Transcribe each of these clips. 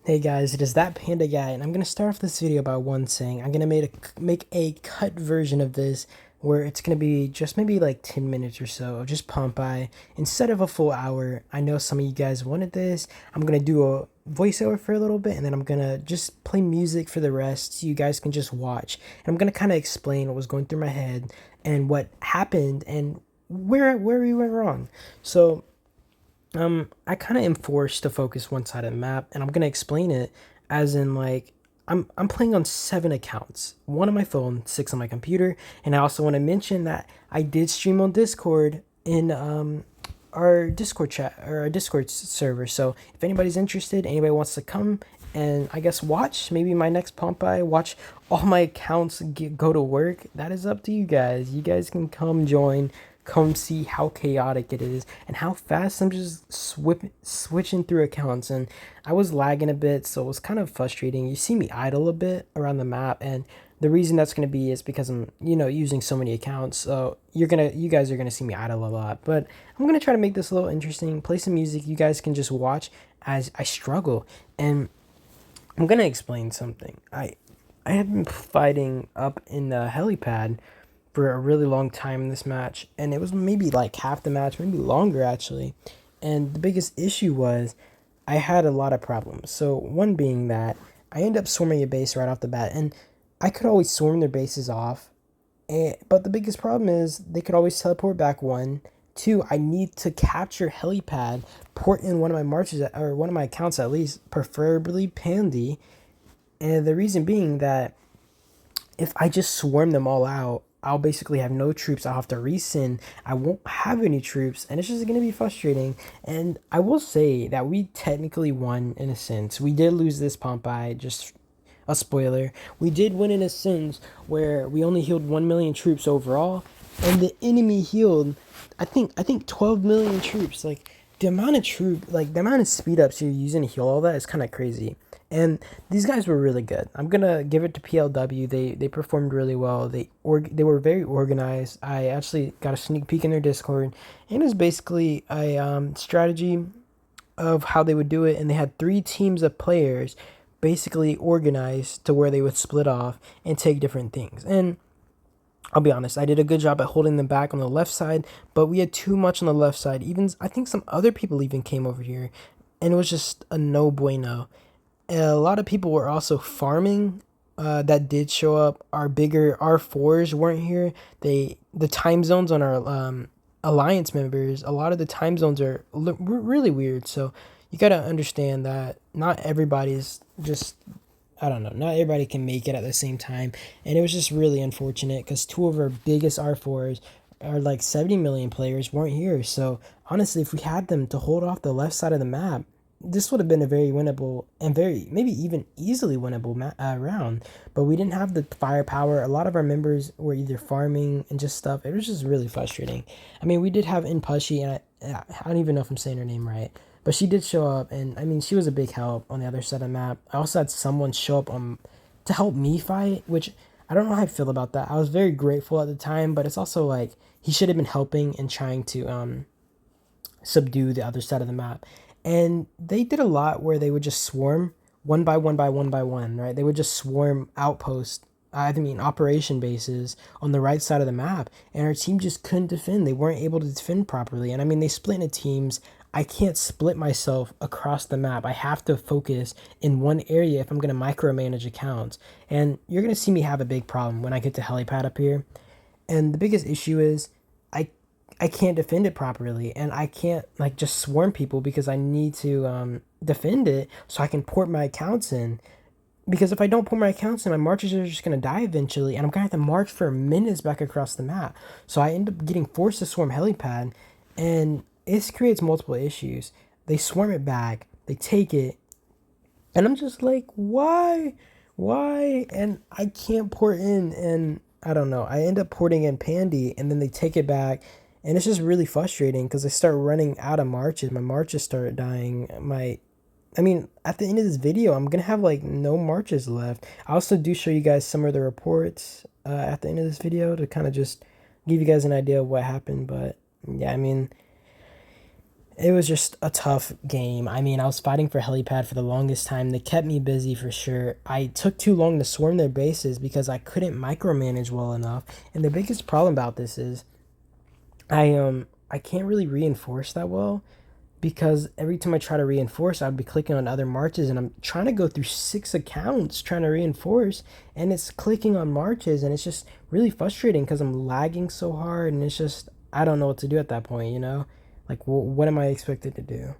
Hey guys, it is that panda guy, and I'm gonna start off this video by one saying I'm gonna make a cut version of this where it's gonna be just maybe like 10 minutes or so of just Pompeii instead of a full hour. I know some of you guys wanted this. I'm gonna do a voiceover for a little bit, and then I'm gonna just play music for the rest so you guys can just watch. And I'm gonna kind of explain what was going through my head and what happened and where we went wrong. So I kind of am forced to focus one side of the map, and I'm gonna explain it as in like I'm playing on 7 accounts, one on my phone, 6 on my computer, and I also want to mention that I did stream on Discord in our Discord chat or our Discord server. So if anybody's interested, anybody wants to come and I guess watch maybe my next Pompeii, watch all my accounts go to work. That is up to you guys. You guys can come join, come see how chaotic it is and how fast I'm just switching through accounts. And I was lagging a bit, so it was kind of frustrating. You see me idle a bit around the map, and the reason that's going to be is because I'm using so many accounts. So you guys are going to see me idle a lot, but I'm going to try to make this a little interesting, play some music. You guys can just watch as I struggle. And I'm going to explain something. I have been fighting up in the helipad for a really long time in this match, and it was maybe like half the match, maybe longer actually. And the biggest issue was I had a lot of problems. So one being that I end up swarming a base right off the bat, and I could always swarm their bases off. But the biggest problem is they could always teleport back. One, two, I need to capture helipad, port in one of my marches or one of my accounts at least, preferably Pandy. And the reason being that if I just swarm them all out, I'll basically have no troops. I'll have to resend. I won't have any troops, and it's just going to be frustrating. And I will say that we technically won in a sense. We did lose this Pompeii, just a spoiler. We did win in a sense where we only healed 1 million troops overall, and the enemy healed, I think 12 million troops. Like the amount of speed ups you're using to heal all that is kind of crazy. And these guys were really good. I'm gonna give it to PLW. They performed really well. They were very organized. I actually got a sneak peek in their Discord, and it was basically a strategy of how they would do it. And they had 3 teams of players, basically organized to where they would split off and take different things. And I'll be honest, I did a good job at holding them back on the left side, but we had too much on the left side. Even I think some other people even came over here, and it was just a no bueno. A lot of people were also farming that did show up. Our bigger R4s weren't here. The time zones on our alliance members, a lot of the time zones are really weird. So you got to understand that not everybody's just, I don't know, not everybody can make it at the same time. And it was just really unfortunate because 2 of our biggest R4s are like 70 million players weren't here. So honestly, if we had them to hold off the left side of the map, this would have been a very winnable and very maybe even easily winnable round. But we didn't have the firepower. A lot of our members were either farming and just stuff. It was just really frustrating. I mean, we did have Inpushy, and I don't even know if I'm saying her name right, but she did show up, and I mean, she was a big help on the other side of the map. I also had someone show up to help me fight, which I don't know how I feel about that. I was very grateful at the time, but it's also like he should have been helping and trying to subdue the other side of the map. And they did a lot where they would just swarm one by one by one by one, right? They would just swarm outposts, I mean operation bases on the right side of the map, and our team just couldn't defend. They weren't able to defend properly. And I mean, they split into teams. I can't split myself across the map. I have to focus in one area if I'm going to micromanage accounts. And you're going to see me have a big problem when I get to helipad up here. And the biggest issue is I I can't defend it properly, and I can't like just swarm people because I need to defend it so I can port my accounts in. Because if I don't put my accounts in, my marches are just gonna die eventually, and I'm gonna have to march for minutes back across the map. So I end up getting forced to swarm helipad, and this creates multiple issues. They swarm it back, they take it, and I'm just like, why? And I can't port in, and I don't know. I end up porting in Pandy, and then they take it back, and it's just really frustrating because I start running out of marches. My marches start dying. I mean, at the end of this video, I'm gonna have like no marches left. I also do show you guys some of the reports at the end of this video to kind of just give you guys an idea of what happened. But yeah, I mean, It was just a tough game. I mean, I was fighting for helipad for the longest time. They kept me busy for sure. I took too long to swarm their bases because I couldn't micromanage well enough. And the biggest problem about this is I can't really reinforce that well because every time I try to reinforce, I'd be clicking on other marches and I'm trying to go through 6 accounts trying to reinforce and it's clicking on marches and it's just really frustrating because I'm lagging so hard and it's just I don't know what to do at that point, you know? Like, what am I expected to do?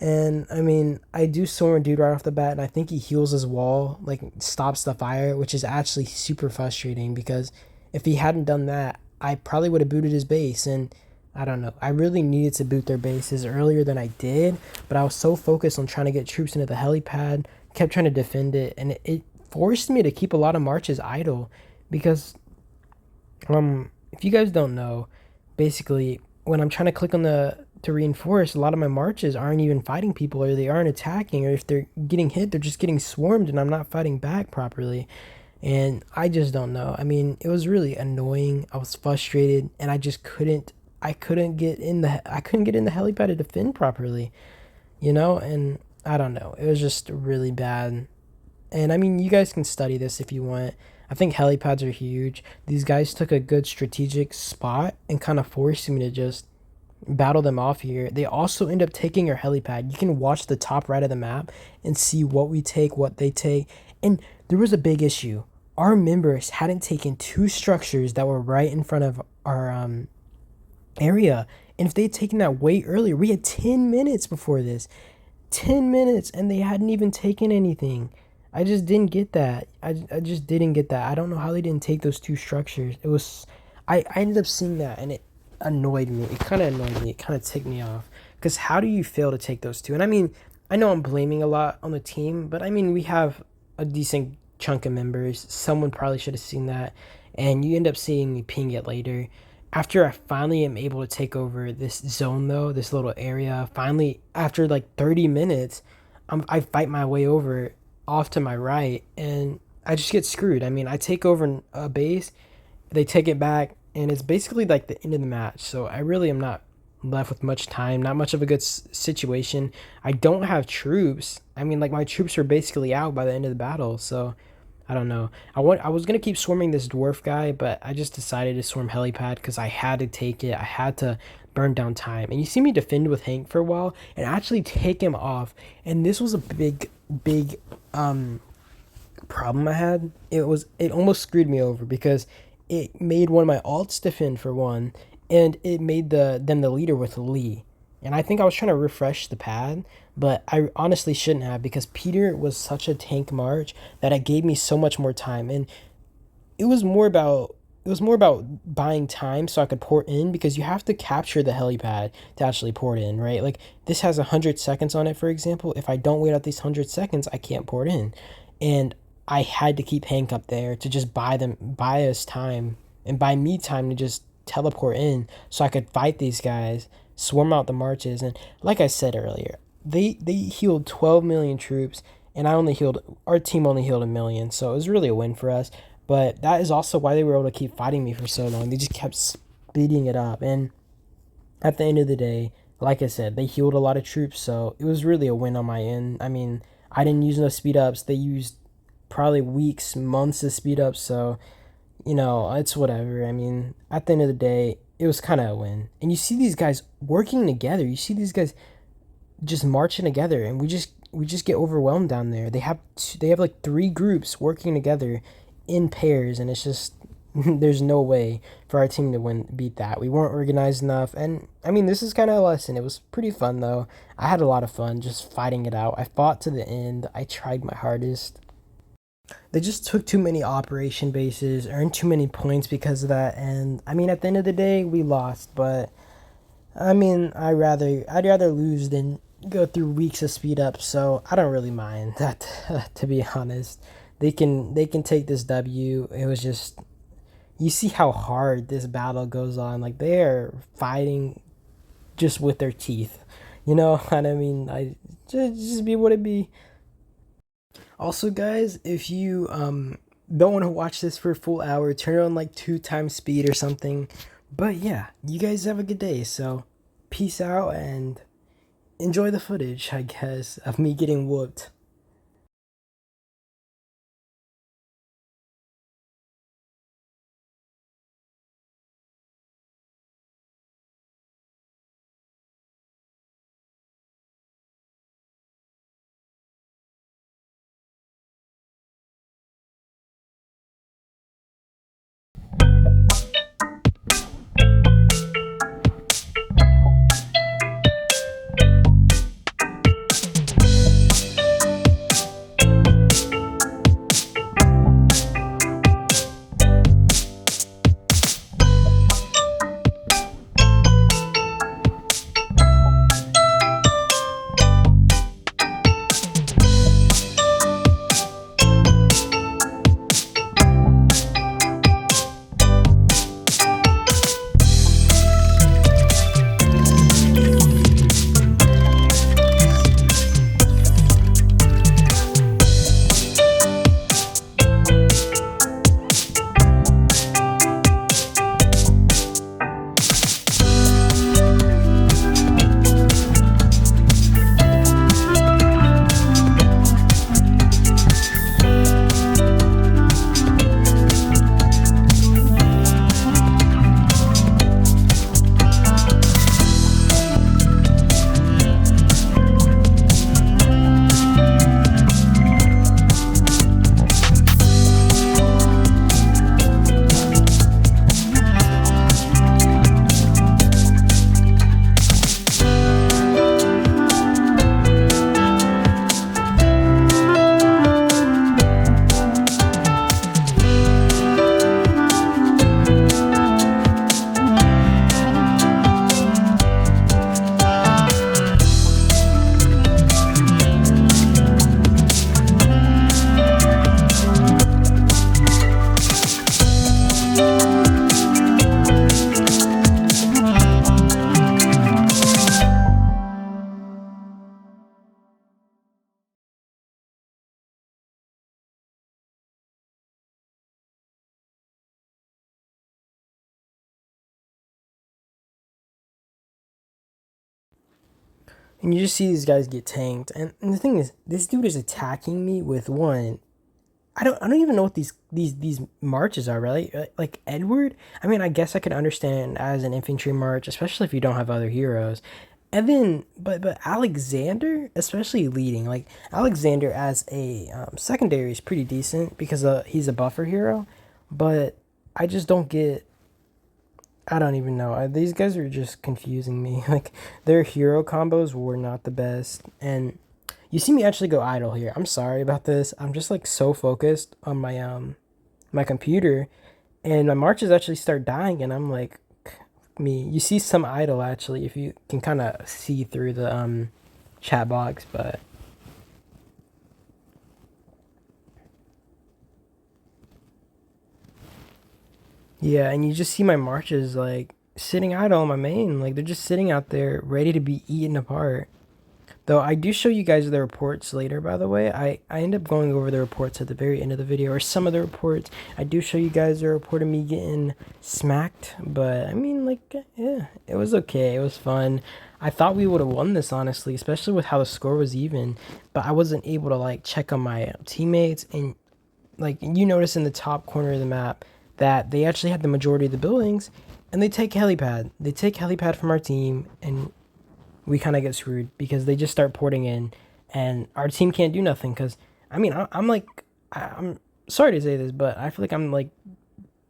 And I mean, I do swarm a dude right off the bat, and I think he heals his wall, like stops the fire, which is actually super frustrating because if he hadn't done that, I probably would have booted his base. And I don't know, I really needed to boot their bases earlier than I did, but I was so focused on trying to get troops into the helipad, kept trying to defend it, and it forced me to keep a lot of marches idle because if you guys don't know, basically when I'm trying to click on the to reinforce, a lot of my marches aren't even fighting people or they aren't attacking, or if they're getting hit, they're just getting swarmed and I'm not fighting back properly. And I just don't know. I mean, it was really annoying. I was frustrated and I couldn't get in the helipad to defend properly, you know? And I don't know. It was just really bad. And I mean, you guys can study this if you want. I think helipads are huge. These guys took a good strategic spot and kind of forced me to just battle them off here. They also end up taking our helipad. You can watch the top right of the map and see what we take, what they take. And there was a big issue. Our members hadn't taken 2 structures that were right in front of our area. And if they'd taken that way earlier, we had 10 minutes before this. 10 minutes and they hadn't even taken anything. I just didn't get that. I just didn't get that. I don't know how they didn't take those 2 structures. It was I ended up seeing that and it annoyed me. It kind of annoyed me. It kind of ticked me off. Because how do you fail to take those 2? And I mean, I know I'm blaming a lot on the team, but I mean, we have a decent chunk of members. Someone probably should have seen that. And you end up seeing me ping it later. After I finally am able to take over this zone, though, this little area, finally, after like 30 minutes, I fight my way over off to my right, and I just get screwed. I mean, I take over a base, they take it back, and it's basically like the end of the match. So I really am not left with much time, not much of a good situation. I don't have troops. I mean, like my troops were basically out by the end of the battle. So I don't know. I was gonna keep swarming this dwarf guy, but I just decided to swarm helipad because I had to take it. I had to burn down time. And you see me defend with Hank for a while and actually take him off. And this was a big problem I had. It almost screwed me over because it made one of my alts defend for one, and it made them the leader with Lee. And I think I was trying to refresh the pad, but I honestly shouldn't have because Peter was such a tank march that it gave me so much more time. And it was more about buying time so I could port in because you have to capture the helipad to actually port in, right? Like this has 100 seconds on it, for example. If I don't wait out these 100 seconds, I can't port in. And I had to keep Hank up there to just buy us time and buy me time to just teleport in so I could fight these guys, swarm out the marches. And like I said earlier, they healed 12 million troops and our team only healed 1 million. So it was really a win for us. But that is also why they were able to keep fighting me for so long. They just kept speeding it up. And at the end of the day, like I said, they healed a lot of troops. So it was really a win on my end. I mean, I didn't use no speed ups. They used probably weeks, months of speed ups. So, it's whatever. I mean, at the end of the day, it was kind of a win. And you see these guys working together. You see these guys just marching together, and we just get overwhelmed down there. They have like 3 groups working together in pairs, and it's just there's no way for our team to beat that. We weren't organized enough, and I mean this is kind of a lesson. It was pretty fun though. I had a lot of fun just fighting it out. I fought to the end. I tried my hardest. They just took too many operation bases, earned too many points because of that, and I mean at the end of the day we lost, but I mean I'd rather lose than go through weeks of speed up, so I don't really mind that to be honest. They can take this W. It was just you see how hard this battle goes on. Like they are fighting just with their teeth. And I mean I just be what it be. Also guys, if you don't want to watch this for a full hour, turn it on like 2 times speed or something. But yeah, you guys have a good day. So peace out and enjoy the footage, I guess, of me getting whooped. And you just see these guys get tanked. And the thing is, this dude is attacking me with one. I don't even know what these marches are, really. Like Edward. I mean, I guess I could understand as an infantry march, especially if you don't have other heroes. And then, but Alexander, especially leading, like Alexander as a secondary is pretty decent because he's a buffer hero. But I just don't get. I don't even know. These guys are just confusing me. Like their hero combos were not the best, and you see me actually go idle here. I'm sorry about this. I'm just like so focused on my computer, and my marches actually start dying, and I'm like, me. You see some idle actually if you can kind of see through the chat box, but yeah, and you just see my marches like sitting idle on my main, like they're just sitting out there ready to be eaten apart. Though I do show you guys the reports later, by the way. I end up going over the reports at the very end of the video, or some of the reports. I do show you guys a report of me getting smacked, but I mean, like, yeah, it was okay. It was fun. I thought we would have won this, honestly, especially with how the score was even, but I wasn't able to, like, check on my teammates. And, like, you notice in the top corner of the map that they actually had the majority of the buildings, and they take helipad. They take helipad from our team, and we kind of get screwed because they just start porting in, and our team can't do nothing. Because I mean, I'm like, I'm sorry to say this, but I feel like I'm like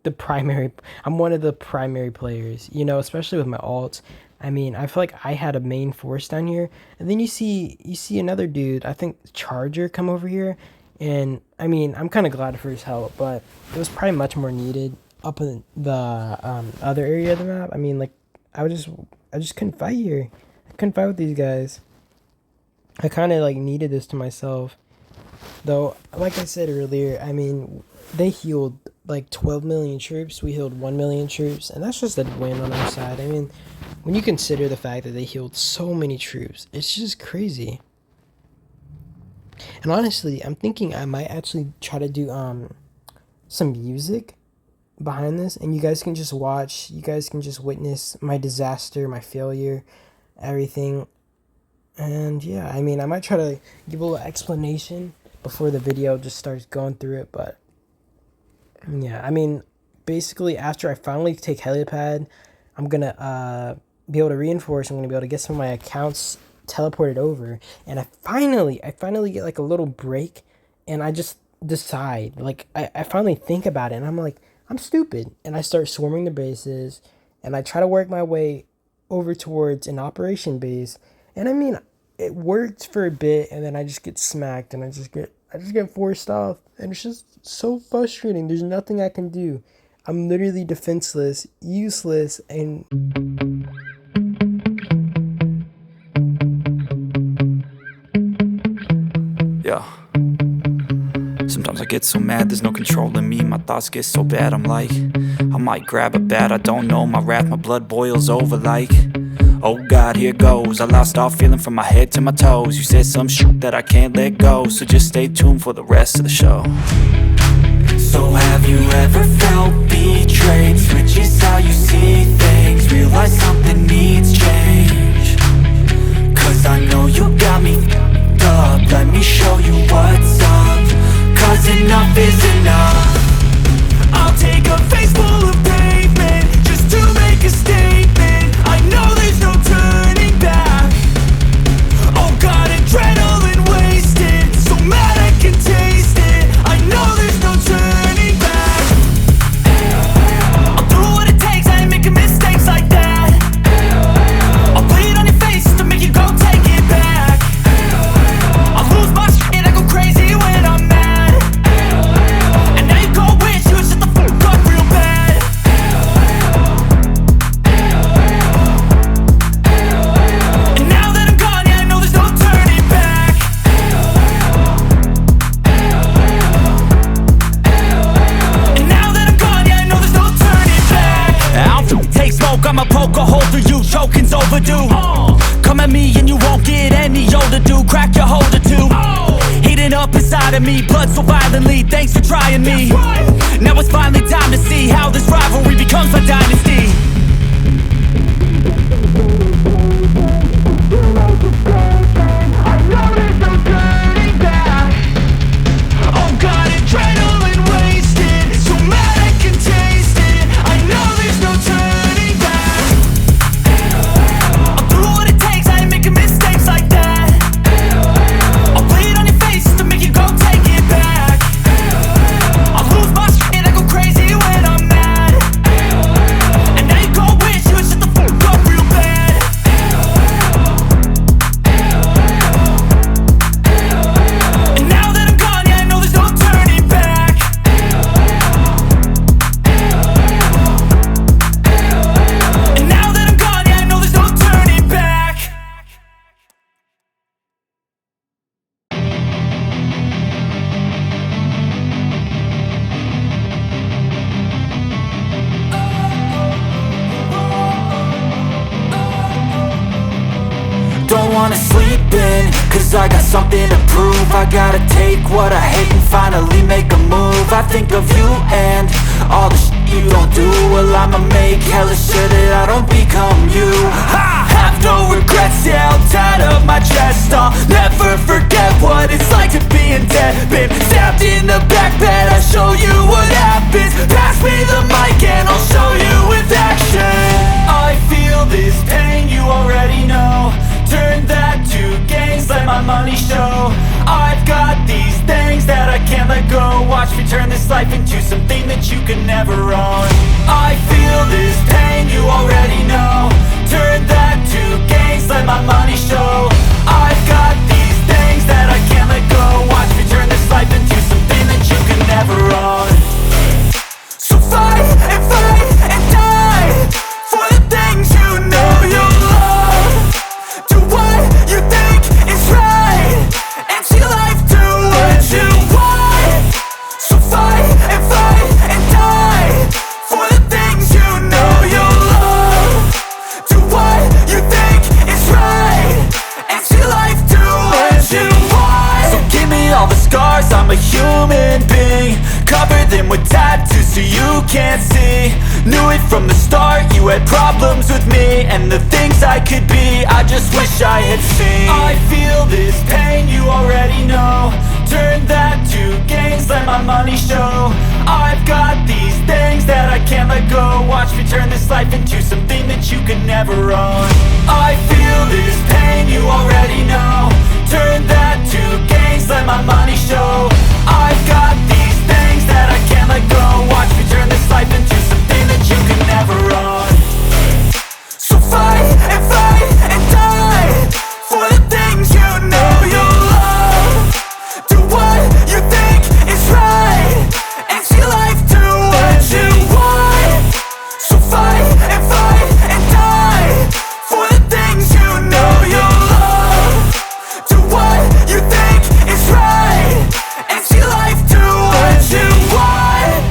the primary. I'm one of the primary players, especially with my ults. I mean, I feel like I had a main force down here, and then you see another dude. I think Charger come over here, and I mean, I'm kind of glad for his help, but it was probably much more needed up in the other area of the map. I mean, like I just couldn't fight here. Couldn't fight with these guys. I kind of like needed this to myself. Though, like I said earlier, I mean, they healed like 12 million troops. We healed 1 million troops. And that's just a win on our side. I mean, when you consider the fact that they healed so many troops, it's just crazy. And honestly, I'm thinking I might actually try to do some music behind this. And you guys can just watch. You guys can just witness my disaster, my failure, everything. And yeah, I mean, I might try to give a little explanation before the video just starts going through it, but yeah, I mean, basically after I finally take helipad, I'm gonna be able to reinforce. I'm gonna be able to get some of my accounts teleported over, and I finally get like a little break, and I just decide, like, I finally think about it, and I'm like, I'm stupid, and I start swarming the bases, and I try to work my way over towards an operation base, and I mean, it worked for a bit, and then I just get smacked, and I just get forced off, and it's just so frustrating. There's nothing I can do. I'm literally defenseless, useless, and Yeah. Sometimes I get so mad, there's no controlling me. My thoughts get so bad, I'm like, I might grab a bat, I don't know. My wrath, my blood boils over like, oh God, here goes. I lost all feeling from my head to my toes. You said some shit that I can't let go, so just stay tuned for the rest of the show. So have you ever felt betrayed? Switches how you see things, realize something needs change. Cause I know you got me up, let me show you what's up. Cause enough is enough. I'll take a face full of pavement just to make a statement. I know there's no turning back. Oh God, adrenaline wasted, so mad I can taste it. I know there's no turning back. I'll do what it takes, I ain't making mistakes like that. I'll bleed on your face to make you go take it back. I'll lose my shit, I go crazy when I'm mad. And now you go wish you would shut the fuck up real bad. And now that I'm gone, yeah, I know there's no turning back. And now that I'm gone, yeah, I know there's no turning back. I'll take smoke, I'ma poke a hole through you, choking's overdue. Come at me and you won't get any older, dude. Crack your holder too. Heating up inside of me, blood so violently. Thanks for trying me. Now it's finally time to see how this rivalry becomes a dynasty. I know there's no turning back. Oh God, adrenaline wasted, so mad I can taste it. I know there's no turning back. I'll do what it takes, I ain't making mistakes like that. I'll bleed on your face to make you go take it back. I'll lose my shit, I go crazy when I'm mad. And now you go wish you would shut the fuck up real bad. And now that I'm gone, yeah, I know there's no turning back. And now that I'm gone, yeah, I know there's no turning back. Don't wanna sleep in, cause I got something to prove. I gotta take what I hate and finally make a move. I think of you and all the shit you don't do. Well, I'ma make hella sure that I don't become you. I have no regrets, yeah, I'll tie up my chest. I'll never forget what it's like to be in debt. Been stabbed in the back bed, I'll show you what happens. Pass me the mic and I'll show you with action. I feel this pain, you already know. Turn that to gains, let my money show. I've got these things that I can't let go. Watch me turn this life into something that you can never own. I feel this pain, you already know. Turn that to gains, let my money show. I've got these things that I can't let go. Watch me turn this life into something that you can never own. So fight and die for the things you know you love. Do what you think is right, and see life do what you want. So fight and die for the things you know you love. scars, I'm a human being. Cover them with tattoos so you can't see. Knew it from the start, you had problems with me and the things I could be, I just wish I had seen. I feel this pain, you already know. Turn that to gains, let my money show. I've got these things that I can't let go. Watch me turn this life into something that you could never own. I feel this pain, you already know. Turn that to gains, let my money show. I've got these things that I can't let go. Watch me turn this life into something that you could never own. So fight and die for the things you know you love. Do what you think is right and see life do what you want. So fight and die for the things you know you love. Do what you think is right and see life do what you want.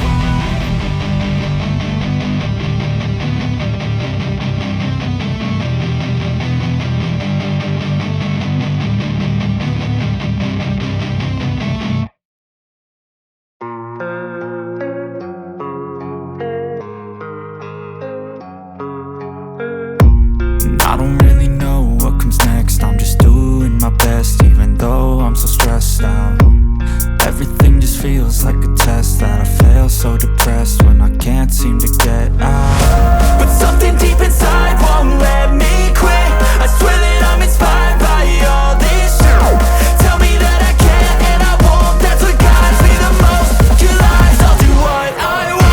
I don't really know what comes next. I'm just doing my best, even though I'm so stressed out. Everything just feels like a test that I fail, so depressed when I can't seem to get out. But something deep inside won't let me quit. I swear that I'm inspired by all this shit. Tell me that I can and I won't. That's what guides me the most. You lies, I'll do what I want.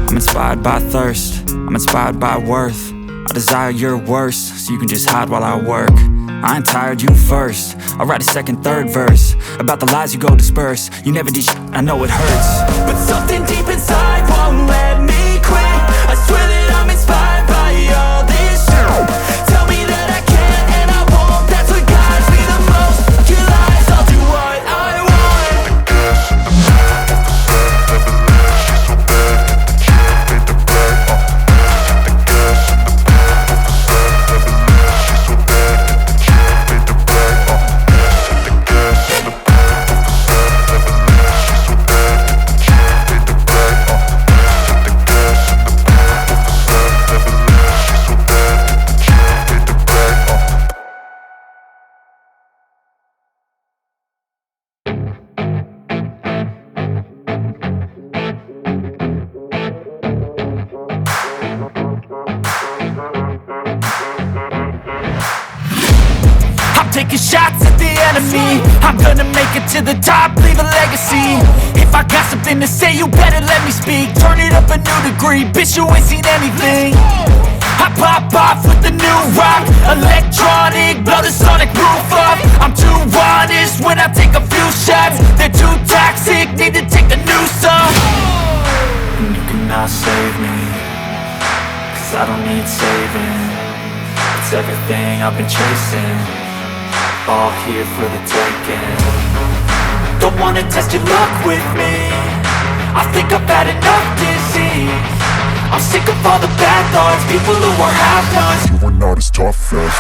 I'm inspired by thirst, I'm inspired by worth. I desire your worst, so you can just hide while I work. I ain't tired, you first. I'll write a second, third verse about the lies you go disperse. You never did shit, I know it hurts. But something deep inside won't let me quit. I swear that I'm inspired by all this shit. Tell me that I can and I won't. That's what guides me the most. You lies, I'll do what I want. Taking shots at the enemy. I'm gonna make it to the top, leave a legacy. If I got something to say, you better let me speak. Turn it up a new degree, bitch, you ain't seen anything. I pop off with the new rock, electronic, blow the sonic roof up. I'm too honest when I take a few shots. They're too toxic, need to take a new song. And you cannot save me, cause I don't need saving. It's everything I've been chasing, all here for the taking. Don't wanna test your luck with me, I think I've had enough disease. I'm sick of all the bad thoughts, people who are half-nots. You were not as tough as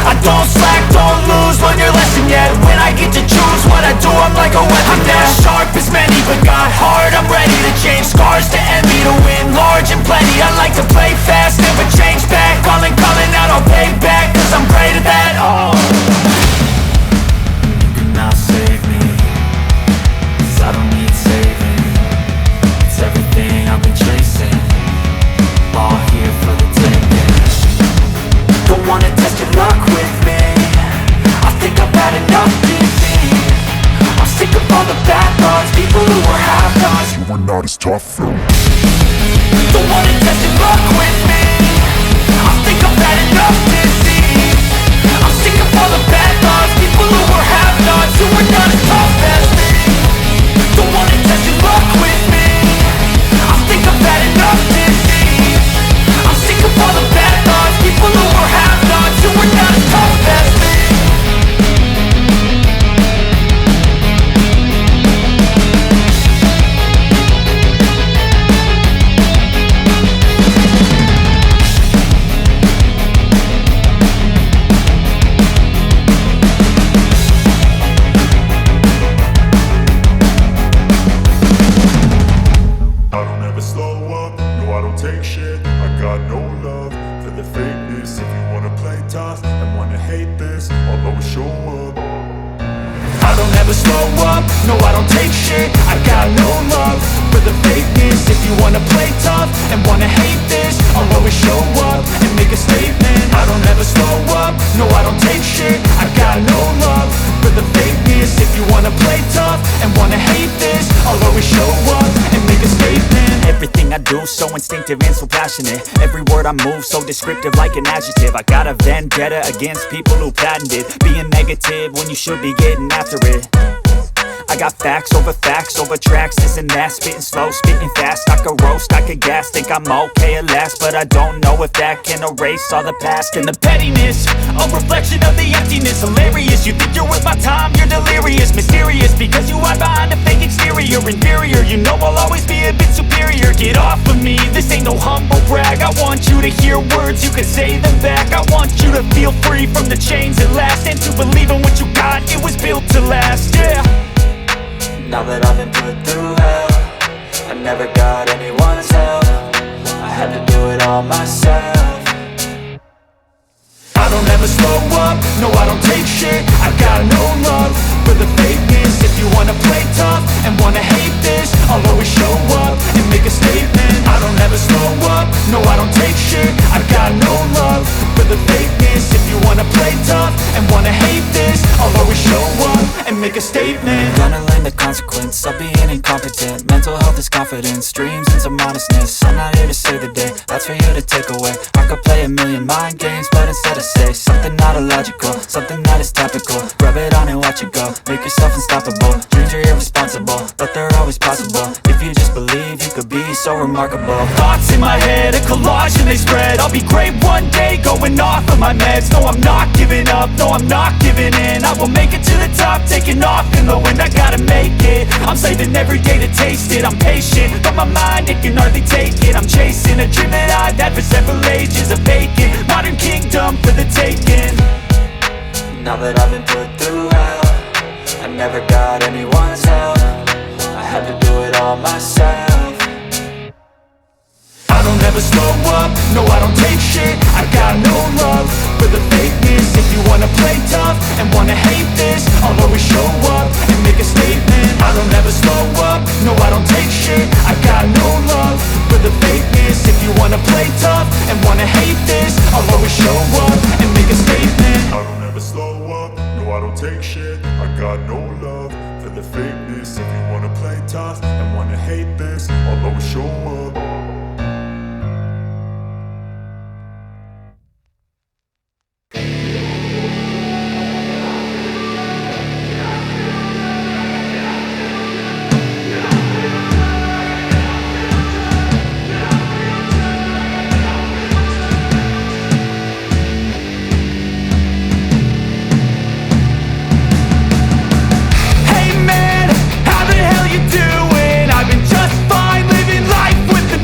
I don't slack, don't lose, learn your lesson yet. When I get to choose what I do, I'm like a weapon. I'm not sharp as many, but got hard. I'm ready to change scars to envy, to win large and plenty. I like to play fast, never change back. Calling out, I'll pay back, cause I'm great at that. Oh, you cannot save me, cause I don't need saving. It's everything I've been chasing, all here for the taking. not as tough though. Don't wanna test your luck with me. I think I've had enough disease. I'm sick of all the bad thoughts, people who were have-nots, who were not as tough as me. Don't wanna test your luck with me. I think I've had enough disease. I'm sick of all the bad thoughts, people who were have-nots, who were not as tough as me. I don't ever slow up, no I don't take shit. I got no love for the fakeness. If you wanna play tough and wanna hate this, I'll always show up. I don't ever slow up, no I don't take shit. I got no love for the fakeness. If you wanna play tough and wanna hate this, I'll always show up and make a statement. I don't ever slow up, no I don't take shit. I got no love for the fakeness. If you wanna play tough and wanna hate this, I'll always show up and make a statement. Everything I do so instinctive and so passionate. Every word I move so descriptive like an adjective. I got a vendetta against people who patented being negative when you should be getting after it. I got facts over tracks, this and that. Spitting slow, spitting fast. I could roast, I could gas. Think I'm okay at last, but I don't know if that can erase all the past. And the pettiness, a reflection of the emptiness. Hilarious, you think you're worth my time, you're delirious. Mysterious, because you hide behind a fake exterior. Inferior, you know I'll always be a bit superior. Get off of me, this ain't no humble brag. I want you to hear words, you can say them back. I want you to feel free from the chains at last, and to believe in what you got, it was built to last, yeah. Now that I've been put through hell, I never got anyone's help. I had to do it all myself. I don't ever slow up, no I don't take shit. I got no love for the fakeness. If you wanna play tough and wanna hate this, I'll always show up and make a statement. I don't ever slow up, no I don't take shit. I got no love for the fakeness. If you wanna play tough and wanna hate this, I'll always show up and make a statement. Gonna learn the consequence of being incompetent. Mental health is confidence, dreams and some modestness. I'm not here to save the day, that's for you to take away. I could play a million mind games, but instead I say something not illogical, something that is topical. Rub it on and watch it go, make yourself unstoppable. Dreams are irresponsible, but they're always possible. If you just believe, you could be so remarkable. Thoughts in my head, a collage and they spread. I'll be great one day, going off of my meds. No, I'm not giving up, no, I'm not giving in. I will make it to the top, taking off in the wind. I gotta make it, I'm saving every day to taste it. I'm patient, but my mind, it can hardly take it. I'm chasing a dream that I've had for several ages. A vacant, modern kingdom for the taking. Now that I've been put through hell, I never got anyone's help. I had to do it all myself. I don't ever slow up, no I don't take shit. I got no love for the fakeness. If you wanna play tough and wanna hate this, I'll always show up and make a statement. I don't ever slow up, no I don't take shit. I got no love for the fakeness. If you wanna play tough and wanna hate this, I'll always show up and make a statement. I don't ever slow up, no I don't take shit. I got no love for the fakeness. If you wanna play tough and wanna hate this, I'll always show up. Hey man, how the hell you doing? I've been just fine living life with the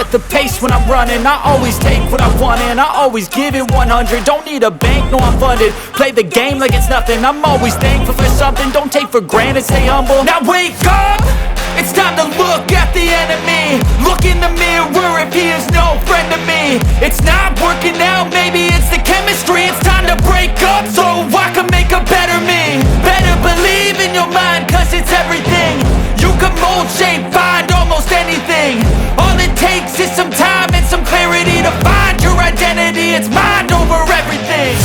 up the pace when I'm running. I always take what I want and I always give it 100. Don't need a bank, no I'm funded. Play the game like it's nothing. I'm always thankful for something. Don't take for granted, stay humble. Now wake up! It's time to look at the enemy. Look in the mirror if he is no friend to me. It's not working out, maybe it's the chemistry. It's time to break up so I can make a better me. Better believe in your mind, cause it's everything. You can mold, shape, find almost anything. All it takes is some time and some clarity to find your identity. It's mind over everything.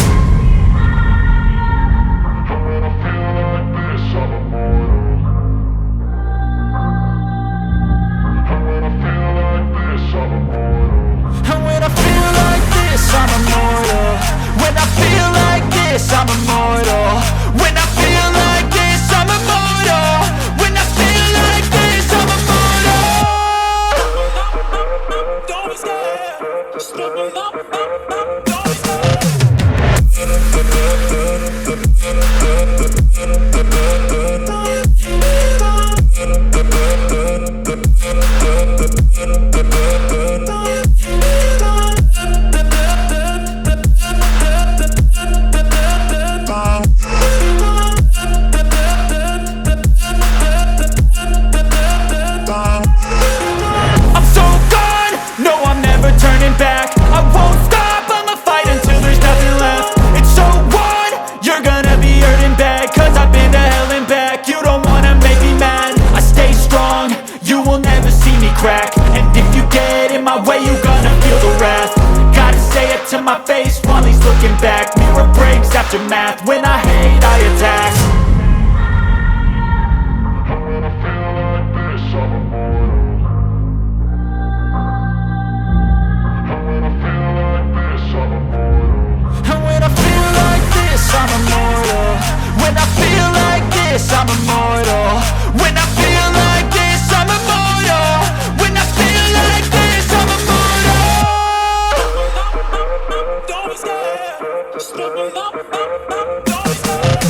And when I feel like this, I'm immortal. When I feel like this, I'm immortal. When I feel like this, I'm immortal. When I feel like this, I'm immortal. Don't be scared. Just open up. Don't be I'm so gone, no I'm never turning back. I won't stop, I'ma fight until there's nothing left. It's so on, you're gonna be hurting bad. Cause I've been to hell and back. You don't wanna make me mad. I stay strong, you will never see me crack. And if you get in my way, you're gonna feel the wrath. Gotta say it to my face while he's looking back. Mirror breaks after math, when I hate I attack. And when I feel like this, I'm immortal. When I feel like this, I'm immortal. When I feel like this, I'm immortal. When I feel like this, I'm immortal. Don't be scared. Just open up. Don't be scared.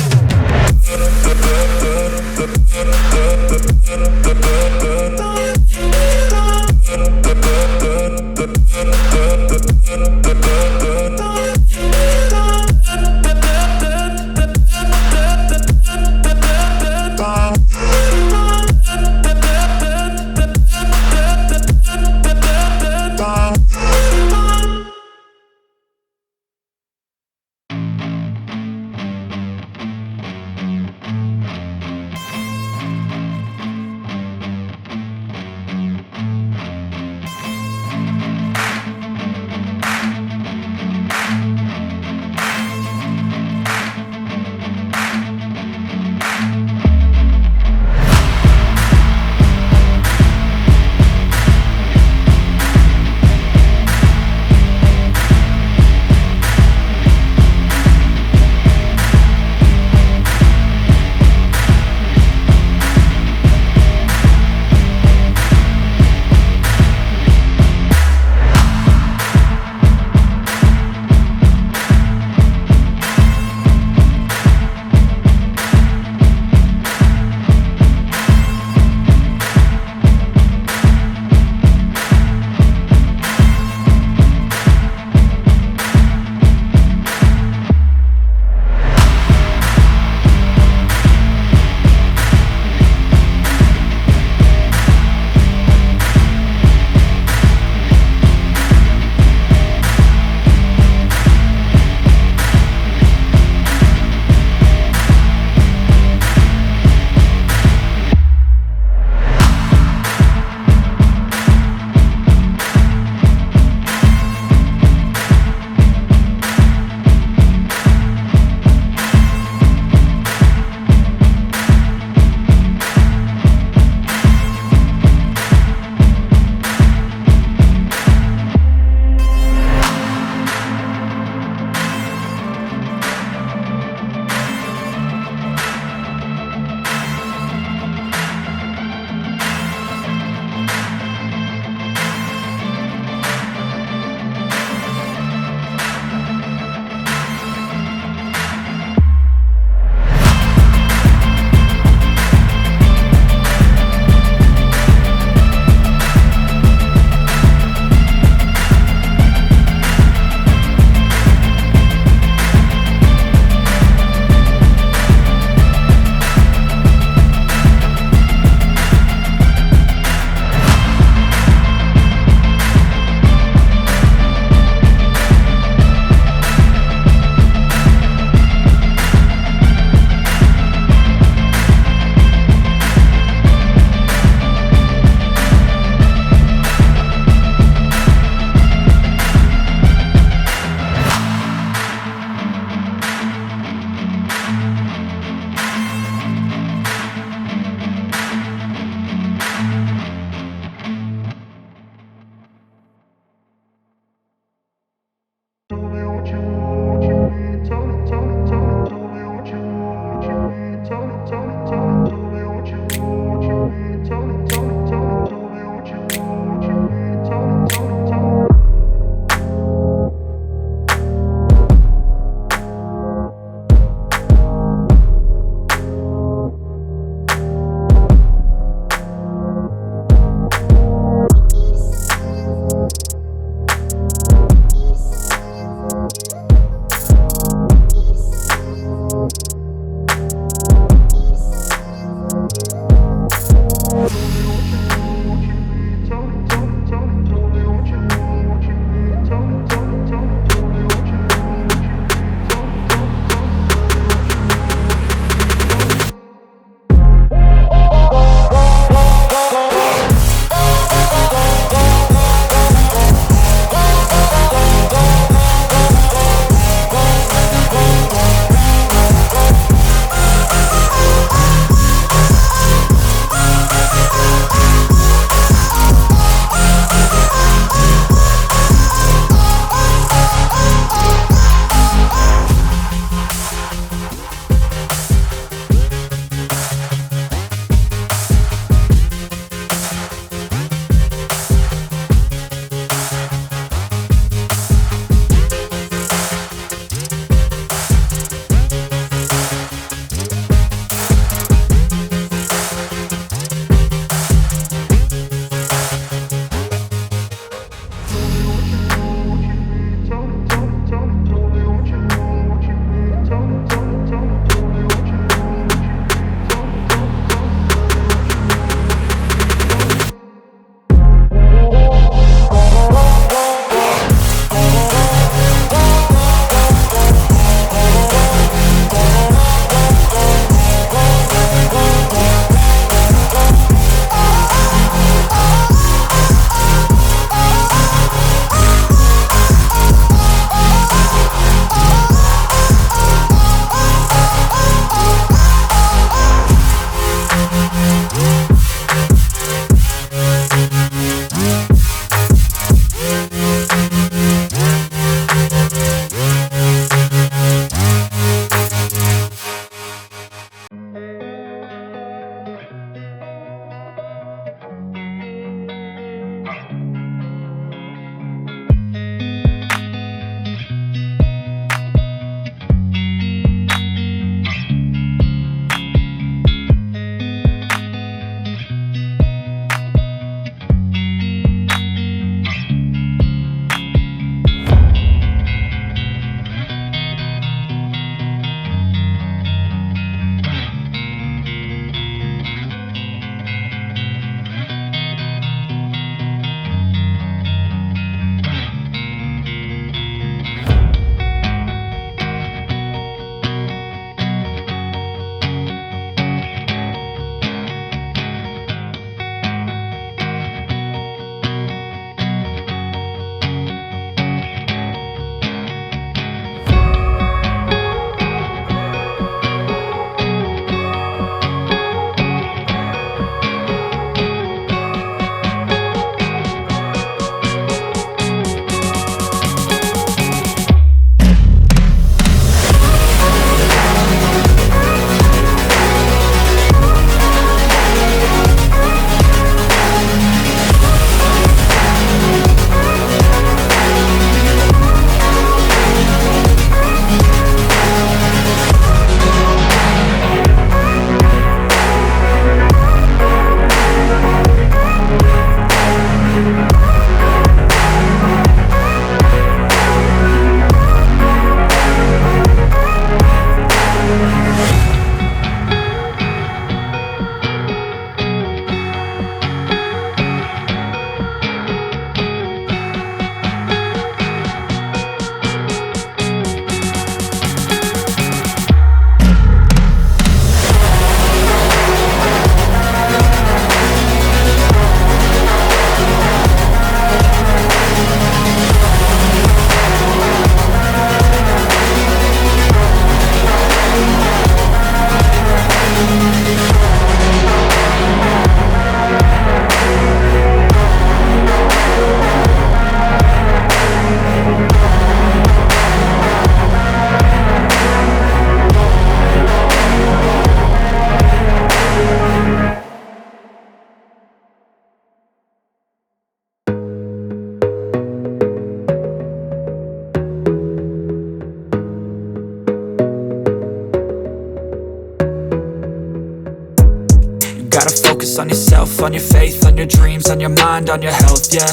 focus on yourself, on your faith, on your dreams, on your mind, on your health, yeah.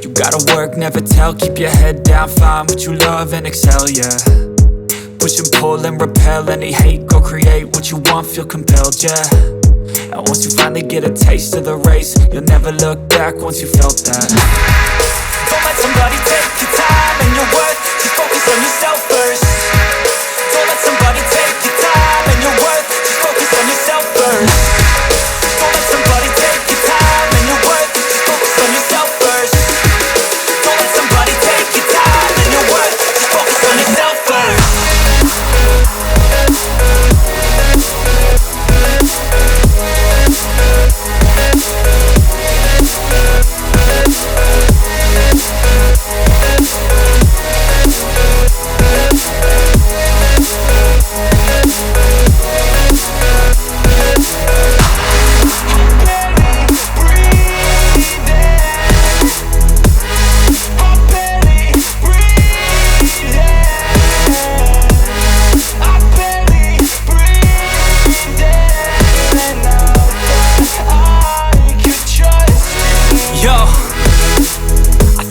You gotta work, never tell, keep your head down, find what you love and excel, yeah. Push and pull and repel any hate, go create what you want, feel compelled, yeah. And once you finally get a taste of the race, you'll never look back once you felt that. Don't let somebody take your time and your worth, just focus on yourself first. Don't let somebody take your time and your worth, just focus on yourself first. Don't let somebody take your time and your worth, just focus on yourself first. Don't let somebody take your time and your worth, just focus on yourself first.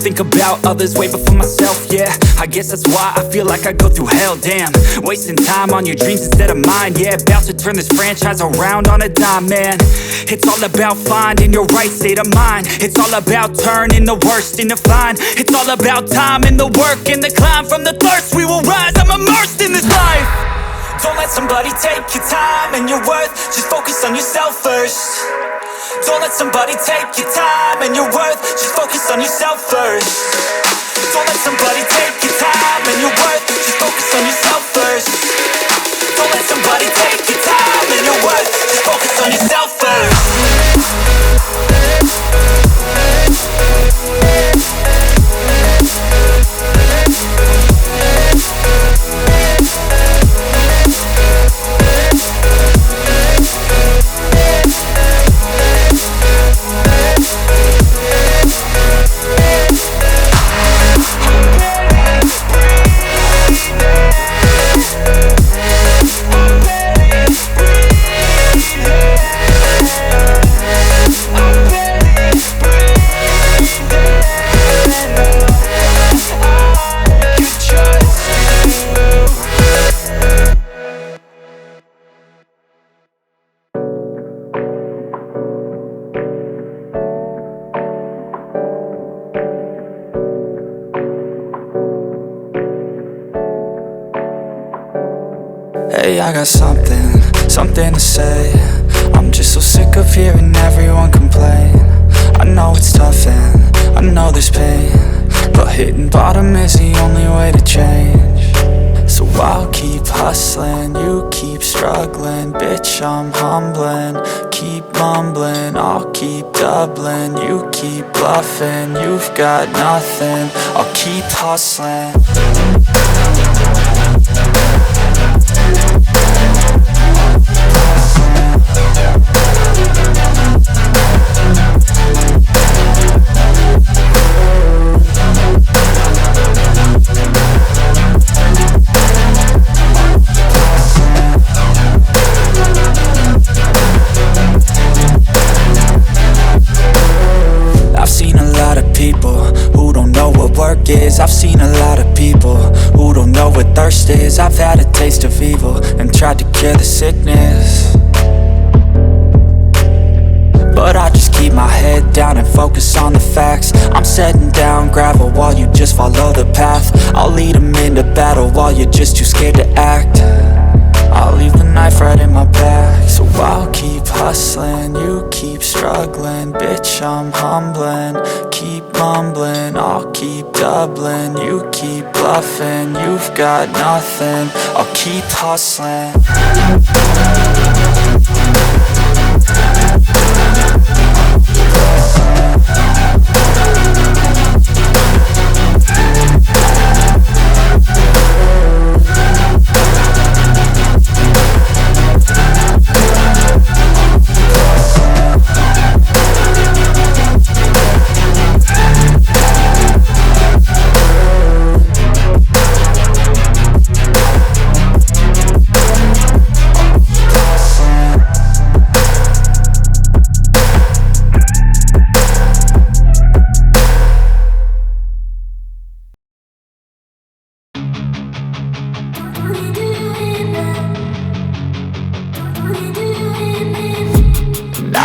Think about others way before myself, yeah. I guess that's why I feel like I go through hell, damn. Wasting time on your dreams instead of mine, yeah. About to turn this franchise around on a dime, man. It's all about finding your right state of mind. It's all about turning the worst into fine. It's all about time and the work and the climb. From the thirst we will rise, I'm immersed in this life. Don't let somebody take your time and your worth, just focus on yourself first. Don't let somebody take your time and your worth, just focus on yourself first. Don't let somebody take your time and your worth, just focus on yourself first. Don't let somebody take your time and your worth, just focus on yourself first. Hey, I got something to say. I'm just so sick of hearing everyone complain. I know it's tough and I know there's pain, but hitting bottom is the only way to change. So I'll keep hustling, you keep struggling. Bitch, I'm humbling, keep mumbling. I'll keep doubling, you keep bluffing. You've got nothing, I'll keep hustling. I've seen a lot of people who don't know what thirst is. I've had a taste of evil and tried to cure the sickness, but I just keep my head down and focus on the facts. I'm setting down gravel while you just follow the path. I'll lead them into battle while you're just too scared to act. I'll leave the knife right in my back. So I'll keep hustling, you keep struggling. Bitch, I'm humbling, keep mumbling. I'll keep doubling, you keep bluffing. You've got nothing, I'll keep hustling.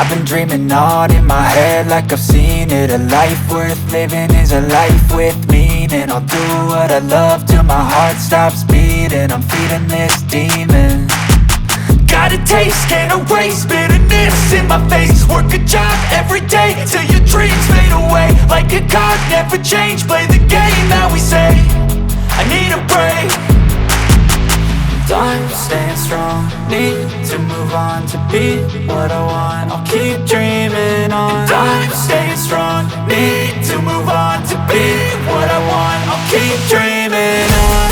I've been dreaming on in my head like I've seen it. A life worth living is a life with meaning. I'll do what I love till my heart stops beating. I'm feeding this demon. Got a taste, can't erase bitterness in my face. Work a job every day till your dreams fade away. Like a card, never change, play the game that we say. I need a break. I'm staying strong, need to move on to be what I want. I'll keep dreaming on. I'm staying strong, need to move on to be what I want. I'll keep dreaming on.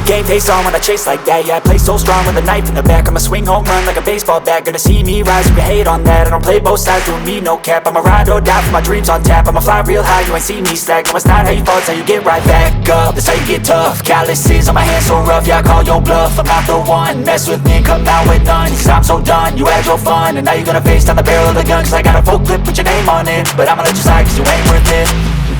Game face on when I chase like that. Yeah, I play so strong with a knife in the back. I'ma swing home run like a baseball bat. Gonna see me rise, you can hate on that. I don't play both sides, doing me no cap. I'ma ride or die for my dreams on tap. I'ma fly real high, you ain't see me slack. No, it's not how you fall, it's how you get right back up. That's how you get tough. Calluses on my hands so rough, yeah, I call your bluff. I'm not the one, mess with me and come out with none. Cause I'm so done, you had your fun. And now you're gonna face down the barrel of the gun. Cause I got a full clip, put your name on it. But I'ma let you slide cause you ain't worth it.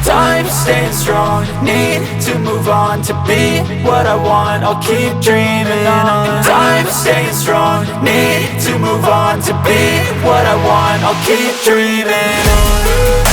I'm staying strong, need to move on to be what I want. I'll keep dreaming on. I'm staying strong, need to move on to be what I want. I'll keep dreaming on.